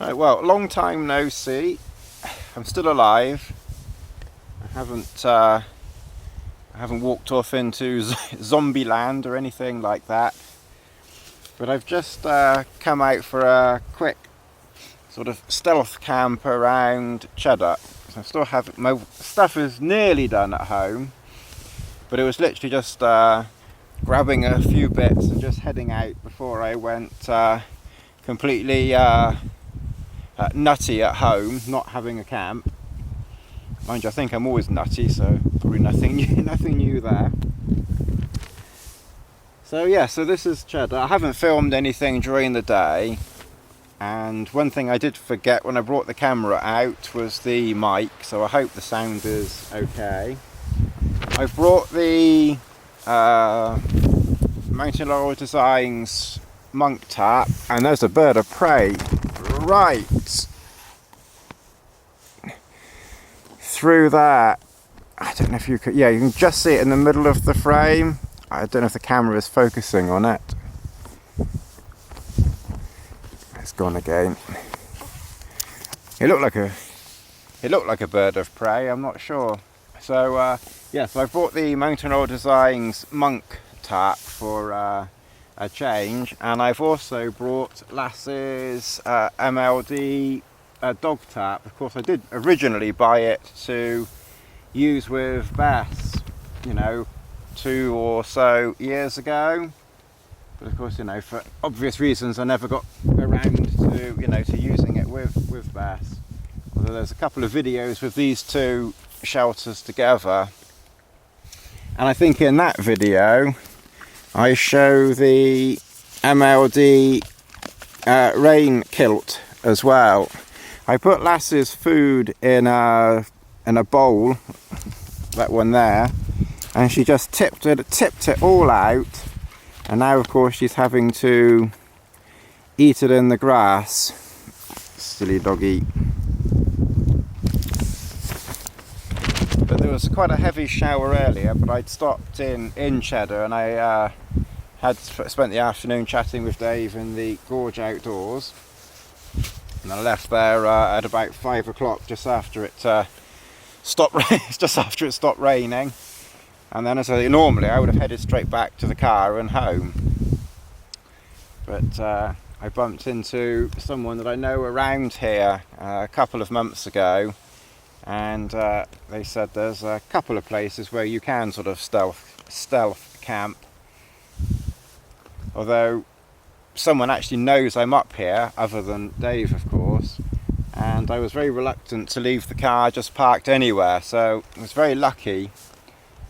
Right, well, long time no see. I'm still alive. I haven't walked off into zombie land or anything like that. But I've just come out for a quick sort of stealth camp around Cheddar. So I still have my stuff is nearly done at home, but it was literally just grabbing a few bits and just heading out before I went completely nutty at home, not having a camp. Mind you, I think I'm always nutty, so probably nothing new there. So yeah, so this is Cheddar. I haven't filmed anything during the day, and one thing I did forget when I brought the camera out was the mic, so I hope the sound is okay. I've brought the Mountain Laurel Designs monk tarp, and there's a bird of prey right through that. I don't know if you could, yeah, you can just see it in the middle of the frame. I don't know if the camera is focusing on it. It's gone again. It looked like a bird of prey, I'm not sure. So yeah, so I brought the Mountain Laurel Designs monk tarp for a change, and I've also brought Lass's MLD dog tarp. Of course, I did originally buy it to use with Bess, you know, 2 or so years ago, but of course, you know, for obvious reasons I never got around to, you know, to using it with Bess. Although there's a couple of videos with these two shelters together, and I think in that video I show the MLD rain kilt as well. I put Lass's food in a bowl, that one there, and she just tipped it all out, and now of course she's having to eat it in the grass. Silly doggy. But there was quite a heavy shower earlier, but I'd stopped in Cheddar, and I had spent the afternoon chatting with Dave in the gorge outdoors, and I left there at about 5 o'clock, just after it stopped raining. And then, as I normally, I would have headed straight back to the car and home. But I bumped into someone that I know around here a couple of months ago, and they said there's a couple of places where you can sort of stealth camp. Although someone actually knows I'm up here, other than Dave, of course, and I was very reluctant to leave the car just parked anywhere, so I was very lucky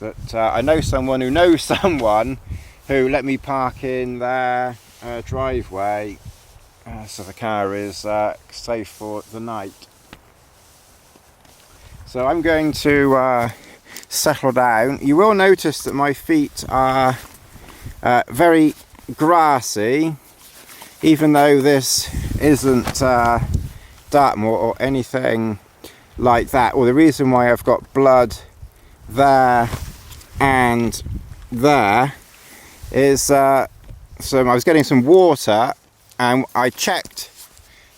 that I know someone who knows someone who let me park in their driveway, so the car is safe for the night. So I'm going to settle down. You will notice that my feet are very grassy, even though this isn't Dartmoor or anything like that. Well, the reason why I've got blood there and there is so I was getting some water, and I checked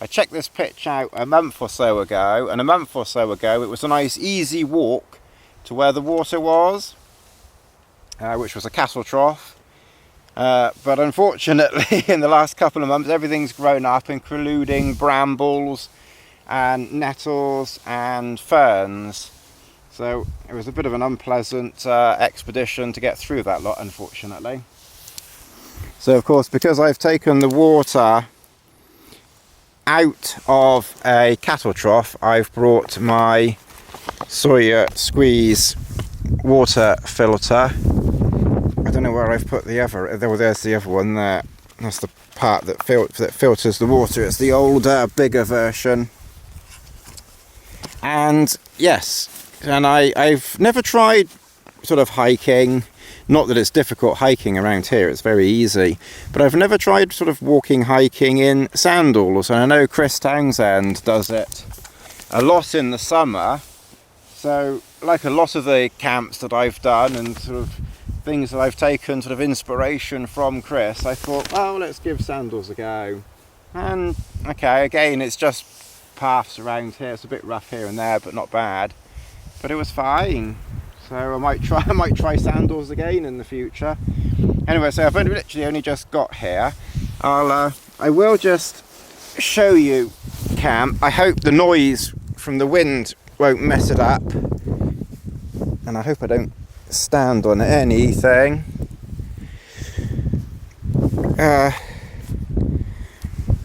this pitch out a month or so ago, and a month or so ago it was a nice easy walk to where the water was, which was a cattle trough. But unfortunately in the last couple of months everything's grown up, including brambles and nettles and ferns. So it was a bit of an unpleasant expedition to get through that lot, unfortunately. So of course, because I've taken the water out of a cattle trough, I've brought my Sawyer Squeeze water filter. I don't know where I've put the other. There's the other one there. That's the part that filters the water. It's the older, bigger version. And yes, and I've never tried sort of hiking. Not that it's difficult hiking around here, it's very easy. But I've never tried sort of hiking in sandals. And I know Chris Townsend does it a lot in the summer. So like a lot of the camps that I've done and sort of things that I've taken sort of inspiration from Chris, I thought, well, let's give sandals a go. And okay, again, it's just paths around here. It's a bit rough here and there, but not bad. But it was fine. So I might try sandals again in the future. Anyway, so I've literally only just got here. I will just show you camp. I hope the noise from the wind won't mess it up. And I hope I don't stand on anything.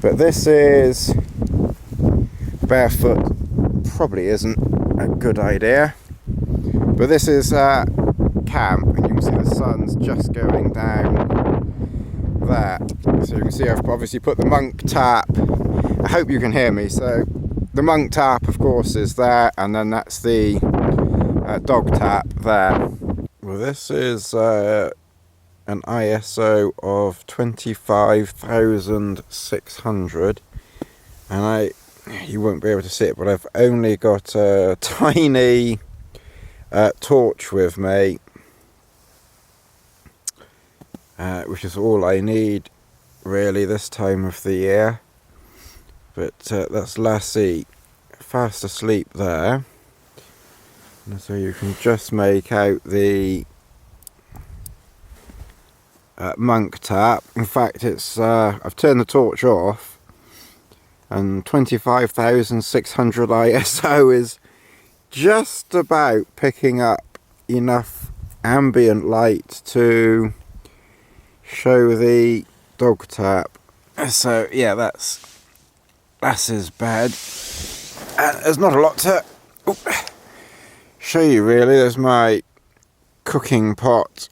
But this is barefoot, probably isn't a good idea. But this is camp, and you can see the sun's just going down there. So you can see I've obviously put the monk tarp. I hope you can hear me. So the monk tarp, of course, is there, and then that's the dog tarp there. Well, this is an ISO of 25,600, and you won't be able to see it, but I've only got a tiny torch with me, which is all I need really this time of the year. But that's Lassie fast asleep there, and so you can just make out the monk tap. In fact, it's I've turned the torch off, and 25,600 ISO is just about picking up enough ambient light to show the dog tap. So yeah, that's his bed. There's not a lot to show you really. There's my cooking pot,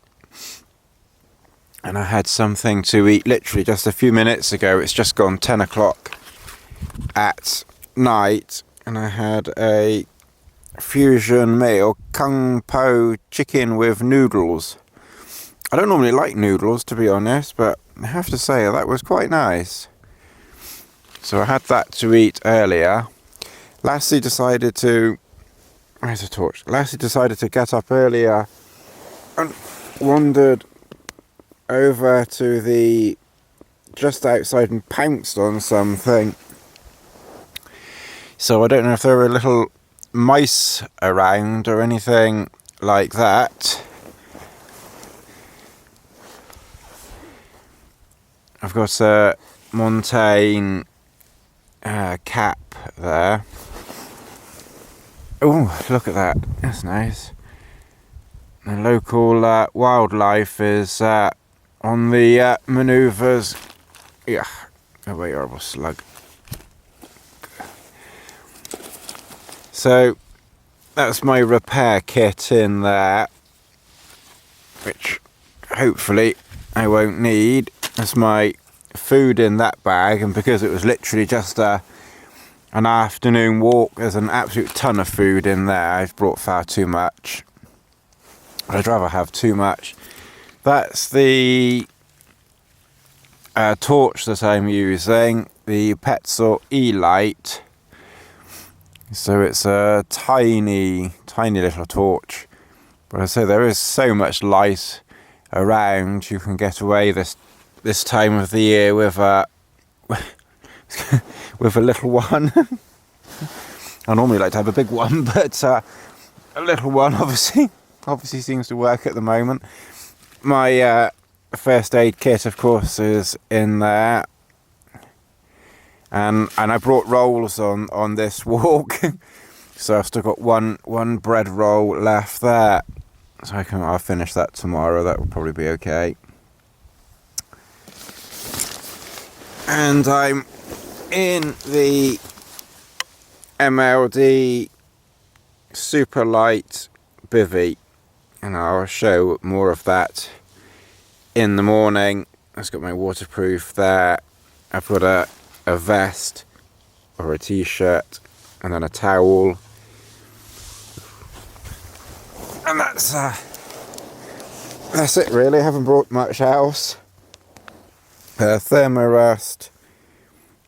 and I had something to eat literally just a few minutes ago. It's just gone 10 o'clock at night, and I had a fusion meal, kung po chicken with noodles. I don't normally like noodles, to be honest, but I have to say that was quite nice. So I had that to eat earlier. Lassie decided to... Where's the torch? Lassie decided to get up earlier and wandered over to the just outside and pounced on something. So I don't know if there were little mice around or anything like that. I've got a Montaigne cap there. Oh, look at that. That's nice. The local wildlife is on the manoeuvres. Yeah, a very horrible slug. So that's my repair kit in there, which hopefully I won't need. That's my food in that bag, and because it was literally just an afternoon walk, there's an absolute ton of food in there. I've brought far too much. I'd rather have too much. That's the torch that I'm using, the Petzl E-Light. So it's a tiny little torch. But I say there is so much light around, you can get away this time of the year with a with a little one. I normally like to have a big one, but a little one obviously seems to work at the moment. My first aid kit, of course, is in there, and I brought rolls on this walk, so I've still got one bread roll left there. So I'll finish that tomorrow. That will probably be okay. And I'm in the MLD super light bivvy, and I'll show more of that in the morning. I've got my waterproof there. I've got a vest or a t-shirt, and then a towel, and that's it really. I haven't brought much else. Thermarest,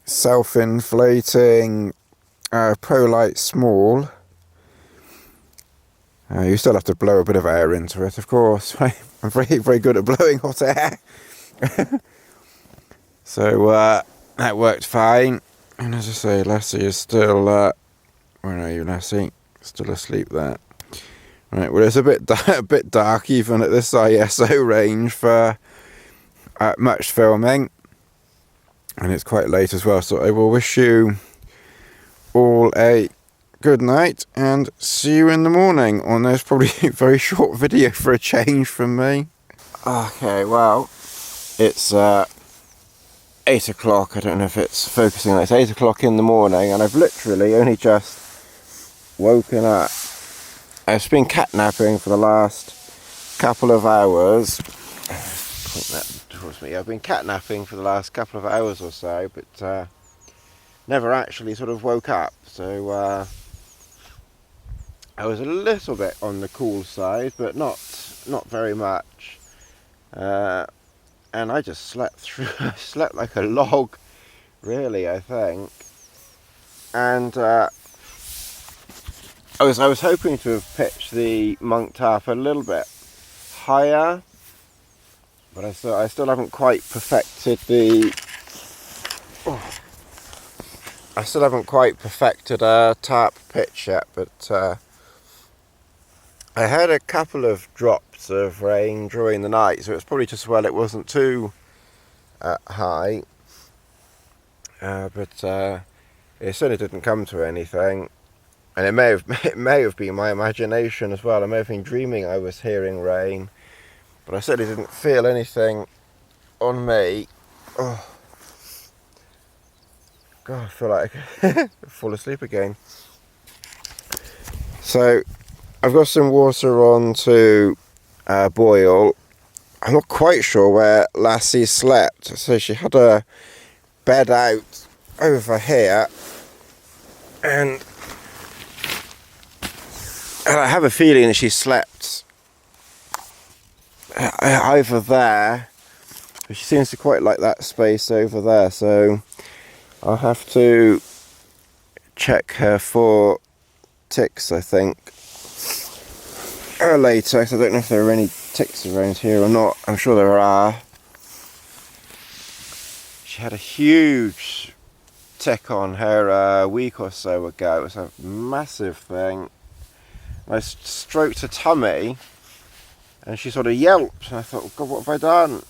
self-inflating Prolite Small. You still have to blow a bit of air into it, of course. I'm very good at blowing hot air. So that worked fine. And as I say, Lassie is still, where are you, Lassie? Still asleep there. Right, well, it's a bit dark even at this ISO range for much filming, and it's quite late as well, so I will wish you all a good night and see you in the morning on this probably very short video for a change from me. Okay, well, it's 8 o'clock. I don't know if it's focusing. It's 8 o'clock in the morning, and I've literally only just woken up. I've been catnapping for the last couple of hours. Point that towards me. I've been catnapping for the last couple of hours or so, but never actually sort of woke up. So I was a little bit on the cool side, but not very much. And I just slept through. I slept like a log, really, I think. And I was hoping to have pitched the monk tarp a little bit higher, but I still haven't quite perfected the. I still haven't quite perfected a tarp pitch yet, but I had a couple of drops of rain during the night, so it's probably just well it wasn't too high, but it certainly didn't come to anything. And it may have been my imagination as well. I may have been dreaming I was hearing rain, but I certainly didn't feel anything on me. Oh, God, I feel like I could fall asleep again. So I've got some water on to boil. I'm not quite sure where Lassie slept. So she had a bed out over here, and I have a feeling that she slept either there, but she seems to quite like that space over there, so I'll have to check her for ticks, I think, later, because I don't know if there are any ticks around here or not. I'm sure there are. She had a huge tick on her a week or so ago. It was a massive thing. I stroked her tummy and she sort of yelped, and I thought, oh God, what have I done?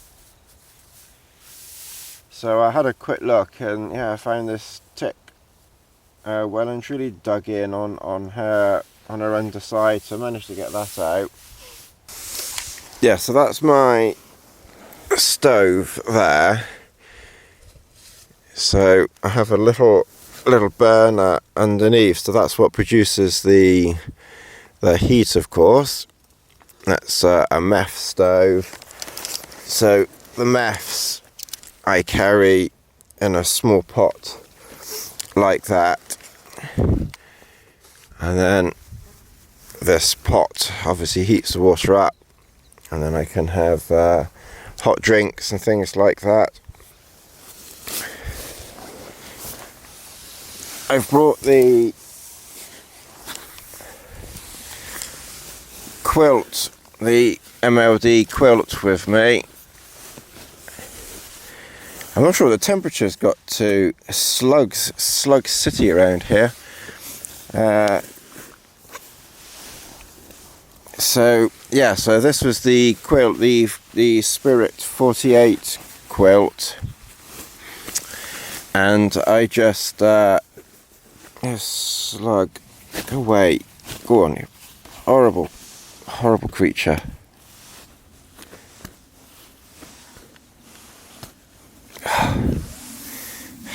So I had a quick look, and yeah, I found this tick well and truly dug in on her underside, so I managed to get that out. Yeah, so that's my stove there. So I have a little burner underneath, so that's what produces the heat, of course. That's a meth stove. So the meths I carry in a small pot like that, and then this pot obviously heats the water up, and then I can have hot drinks and things like that. I've brought the quilt, the MLD quilt, with me. I'm not sure the temperature's got to. Slug city around here. So yeah, so this was the quilt, the Spirit 48 quilt, and I just slug, go away, go on, you horrible creature.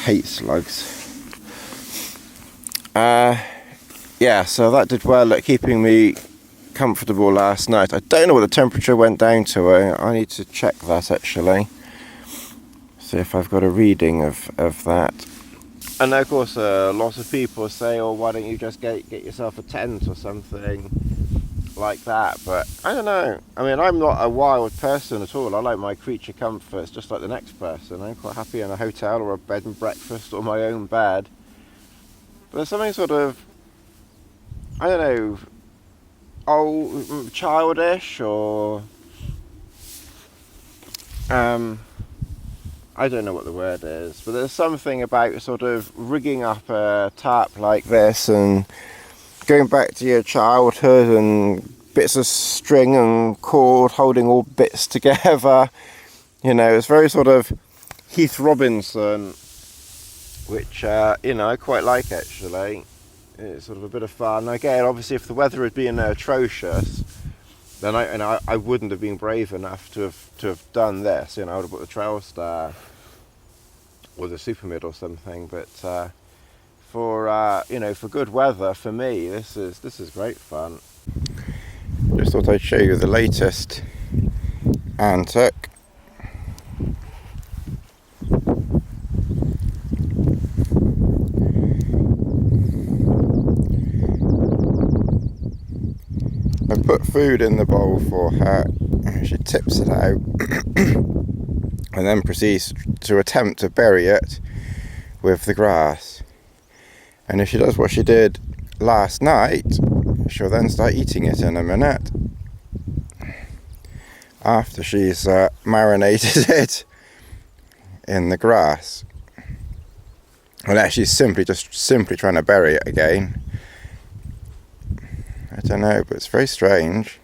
Hate slugs. Yeah, so that did well at keeping me comfortable last night. I don't know what the temperature went down to. I need to check that actually. See if I've got a reading of that. And of course a lot of people say, oh, why don't you just get yourself a tent or something like that, but I don't know. I mean, I'm not a wild person at all. I like my creature comforts just like the next person. I'm quite happy in a hotel or a bed and breakfast or my own bed. But there's something sort of, I don't know, old, childish, or I don't know what the word is, but there's something about sort of rigging up a tarp like this and going back to your childhood and bits of string and cord holding all bits together. You know, it's very sort of Heath Robinson, which, you know, I quite like actually. It's sort of a bit of fun. Again, obviously if the weather had been atrocious, then I wouldn't have been brave enough to have done this. You know, I would have put the Trail Star or the Super Mid or something. But for you know, for good weather, for me, this is great fun. Just thought I'd show you the latest antic. I put food in the bowl for her, and she tips it out and then proceeds to attempt to bury it with the grass. And if she does what she did last night, she'll then start eating it in a minute after she's marinated it in the grass. Well, actually simply trying to bury it again. I don't know, but it's very strange.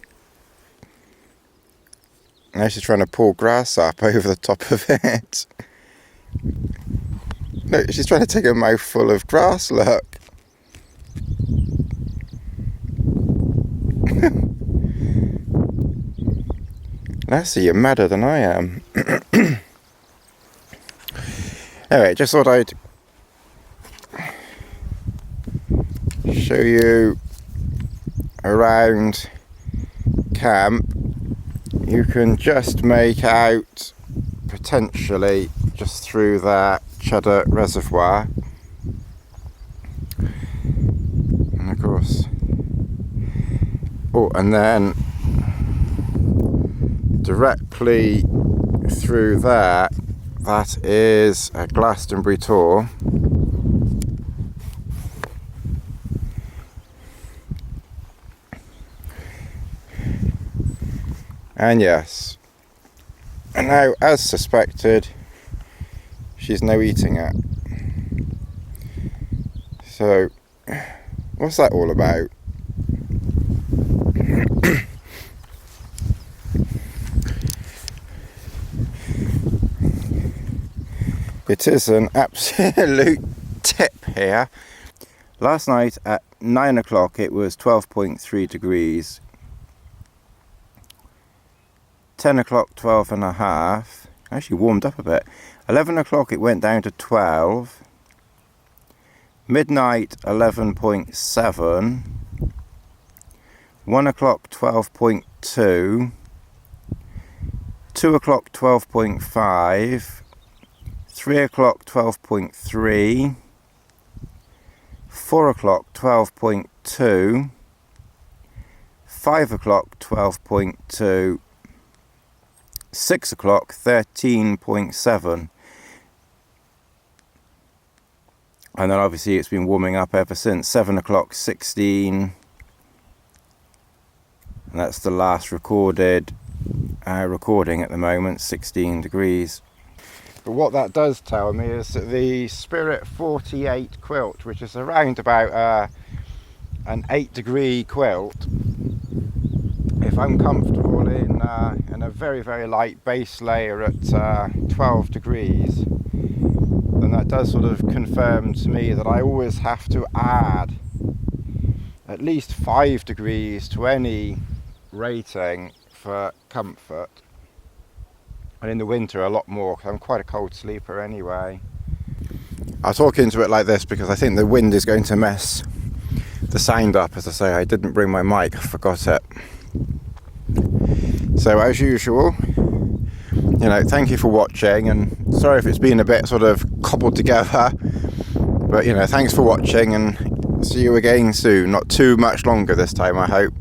Now she's trying to pull grass up over the top of it. No, she's trying to take a mouthful of grass, look. Lassie, you're madder than I am. Anyway, just thought I'd show you around camp. You can just make out potentially just through that Cheddar reservoir, and of course, and then directly through that is a Glastonbury Tor. And yes, and now, as suspected, she's now eating it. So, what's that all about? It is an absolute tip here. Last night at 9 o'clock it was 12.3 degrees. 10 o'clock, 12 and a half. Actually warmed up a bit. 11 o'clock it went down to 12. Midnight 11.7. 1 o'clock 12.2. 2 o'clock 12.5. 3 o'clock 12.3. 4 o'clock 12.2. 5 o'clock 12.2. 6 o'clock 13.7. And then obviously it's been warming up ever since. 7 o'clock 16. And that's the last recorded recording at the moment, 16 degrees. But what that does tell me is that the Spirit 48 quilt, which is around about an 8-degree quilt, if I'm comfortable in a very, very light base layer at 12 degrees, then that does sort of confirm to me that I always have to add at least 5 degrees to any rating for comfort. And in the winter a lot more, because I'm quite a cold sleeper anyway. I'll talk into it like this because I think the wind is going to mess the sound up. As I say, I didn't bring my mic, I forgot it. So as usual, you know, thank you for watching, and sorry if it's been a bit sort of cobbled together, but you know, thanks for watching, and see you again soon. Not too much longer this time, I hope.